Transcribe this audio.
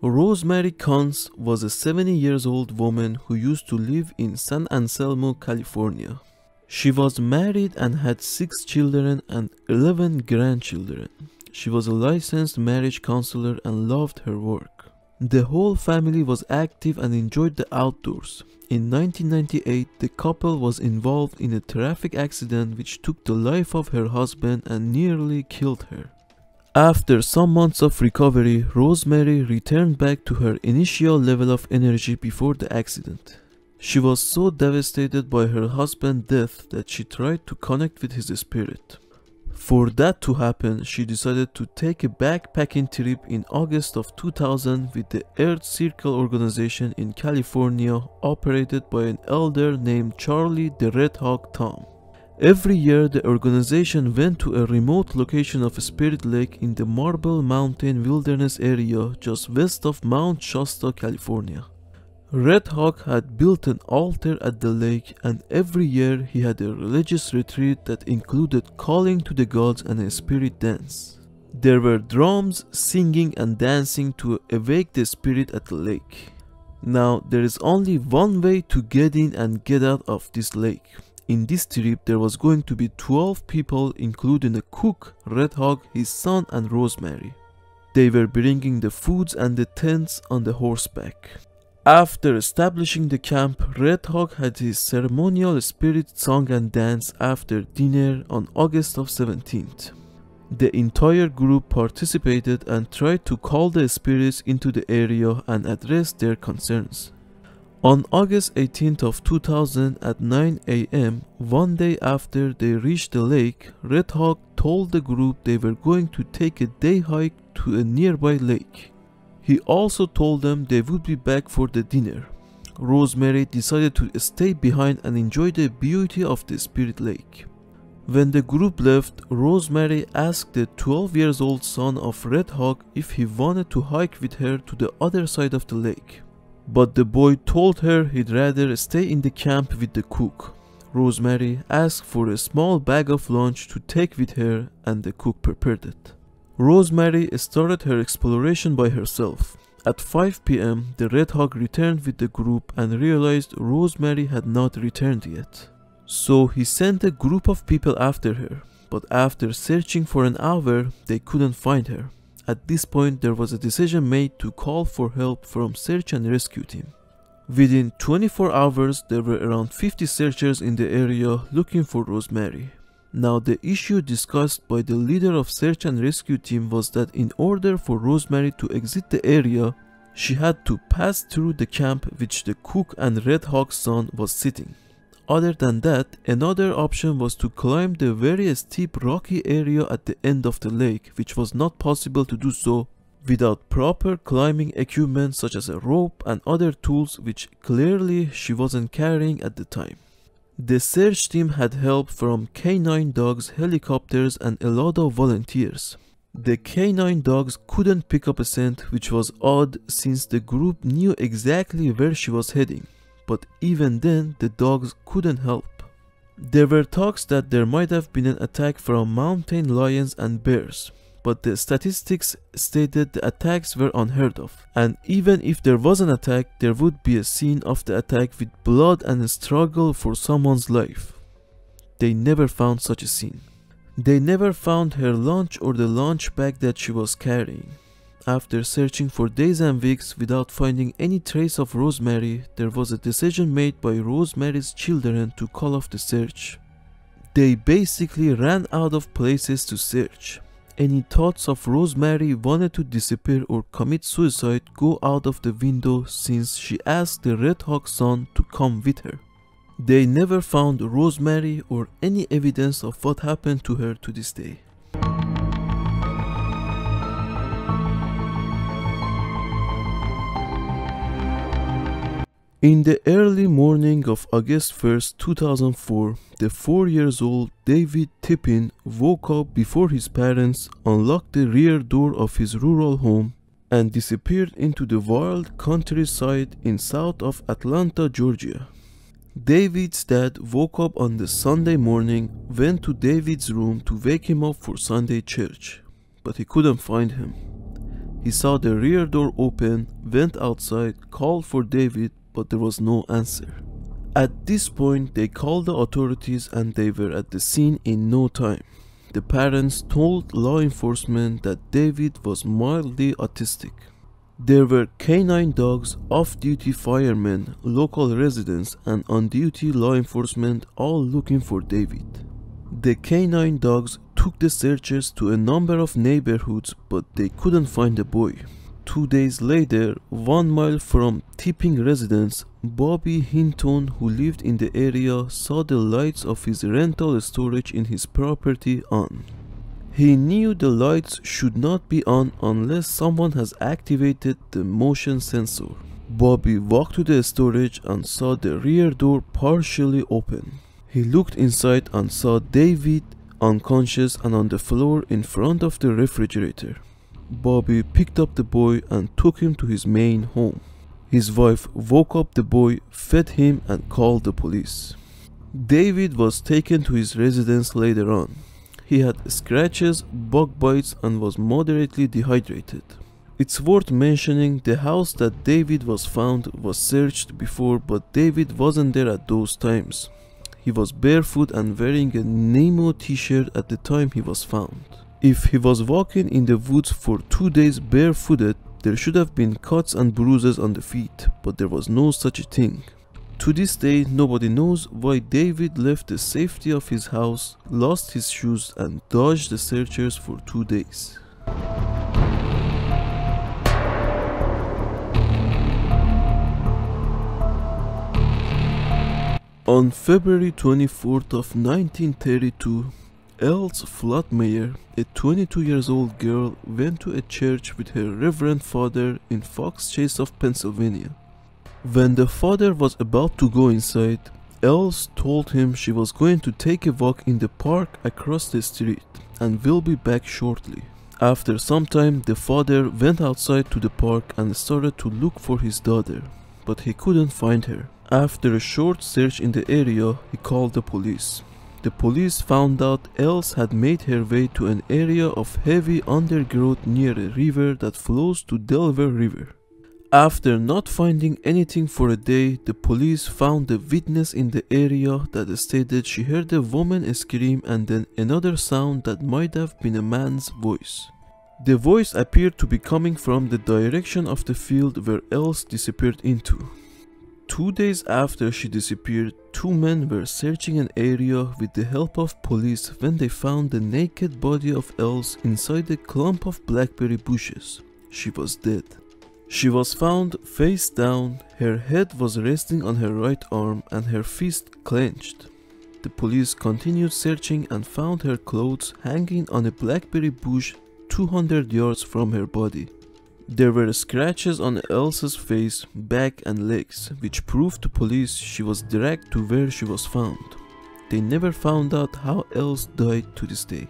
Rosemary Kunz was a 70-year-old woman who used to live in San Anselmo, California. She was married and had 6 children and 11 grandchildren. She was a licensed marriage counselor and loved her work. The whole family was active and enjoyed the outdoors. In 1998, the couple was involved in a traffic accident which took the life of her husband and nearly killed her. After some months of recovery, Rosemary returned back to her initial level of energy before the accident. She was so devastated by her husband's death that she tried to connect with his spirit. For that to happen, she decided to take a backpacking trip in August of 2000 with the Earth Circle organization in California, operated by an elder named Charlie the Red Hawk Tom. Every year, the organization went to a remote location of Spirit Lake in the Marble Mountain Wilderness area just west of Mount Shasta, California. Red Hawk had built an altar at the lake, and every year he had a religious retreat that included calling to the gods and a spirit dance. There were drums, singing and dancing to awake the spirit at the lake. Now, there is only one way to get in and get out of this lake. In this trip, there was going to be 12 people, including a cook, Red Hawk, his son and Rosemary. They were bringing the foods and the tents on the horseback. After establishing the camp, Red Hawk had his ceremonial spirit song and dance after dinner on August of 17th. The entire group participated and tried to call the spirits into the area and address their concerns. On August 18th of 2000 at 9 AM, one day after they reached the lake, Red Hawk told the group they were going to take a day hike to a nearby lake. He also told them they would be back for the dinner. Rosemary decided to stay behind and enjoy the beauty of the Spirit Lake. When the group left, Rosemary asked the 12-year-old son of Red Hawk if he wanted to hike with her to the other side of the lake. But the boy told her he'd rather stay in the camp with the cook. Rosemary asked for a small bag of lunch to take with her, and the cook prepared it. Rosemary started her exploration by herself. At 5 PM, the Red Hawk returned with the group and realized Rosemary had not returned yet. So he sent a group of people after her, but after searching for an hour, they couldn't find her. At this point, there was a decision made to call for help from search and rescue team. Within 24 hours, there were around 50 searchers in the area looking for Rosemary. Now, the issue discussed by the leader of search and rescue team was that in order for Rosemary to exit the area, she had to pass through the camp which the cook and Red Hawk's son was sitting. Other than that, another option was to climb the very steep rocky area at the end of the lake, which was not possible to do so without proper climbing equipment such as a rope and other tools which clearly she wasn't carrying at the time. The search team had help from canine dogs, helicopters and a lot of volunteers. The canine dogs couldn't pick up a scent, which was odd since the group knew exactly where she was heading. But even then, the dogs couldn't help. There were talks that there might have been an attack from mountain lions and bears, but the statistics stated the attacks were unheard of. And even if there was an attack, there would be a scene of the attack with blood and a struggle for someone's life. They never found such a scene. They never found her lunch or the lunch bag that she was carrying. After searching for days and weeks without finding any trace of Rosemary, there was a decision made by Rosemary's children to call off the search. They basically ran out of places to search. Any thoughts of Rosemary wanted to disappear or commit suicide go out of the window since she asked the Red Hawk son to come with her. They never found Rosemary or any evidence of what happened to her to this day. In the early morning of August 1st, 2004, the 4-year-old David Tippin woke up before his parents unlocked the rear door of his rural home and disappeared into the wild countryside in south of Atlanta, Georgia. David's dad woke up on the Sunday morning, went to David's room to wake him up for Sunday church, but he couldn't find him. He saw the rear door open, went outside, called for David, but there was no answer. At this point, they called the authorities and they were at the scene in no time. The parents told law enforcement that David was mildly autistic. There were canine dogs, off-duty firemen, local residents, and on-duty law enforcement all looking for David. The canine dogs took the searchers to a number of neighborhoods, but they couldn't find the boy. 2 days later, 1 mile from Tipping residence, Bobby Hinton, who lived in the area, saw the lights of his rental storage in his property on. He knew the lights should not be on unless someone has activated the motion sensor. Bobby walked to the storage and saw the rear door partially open. He looked inside and saw David unconscious and on the floor in front of the refrigerator. Bobby picked up the boy and took him to his main home. His wife woke up the boy, fed him, and called the police. David was taken to his residence later on. He had scratches, bug bites, and was moderately dehydrated. It's worth mentioning the house that David was found was searched before, but David wasn't there at those times. He was barefoot and wearing a Nemo t-shirt at the time he was found. If he was walking in the woods for 2 days barefooted, there should have been cuts and bruises on the feet, but there was no such a thing. To this day, nobody knows why David left the safety of his house, lost his shoes, and dodged the searchers for 2 days. On February 24th of 1932, Els Flottmeyer, a 22-year-old girl, went to a church with her Reverend Father in Fox Chase of Pennsylvania. When the father was about to go inside, Els told him she was going to take a walk in the park across the street and will be back shortly. After some time, the father went outside to the park and started to look for his daughter, but he couldn't find her. After a short search in the area, he called the police. The police found out Els had made her way to an area of heavy undergrowth near a river that flows to Delaware River. After not finding anything for a day, the police found a witness in the area that stated she heard a woman scream and then another sound that might have been a man's voice. The voice appeared to be coming from the direction of the field where Els disappeared into. 2 days after she disappeared, 2 men were searching an area with the help of police when they found the naked body of Els inside a clump of blackberry bushes. She was dead. She was found face down, her head was resting on her right arm and her fist clenched. The police continued searching and found her clothes hanging on a blackberry bush 200 yards from her body. There were scratches on Elsa's face, back and legs, which proved to police she was dragged to where she was found. They never found out how Els died to this day.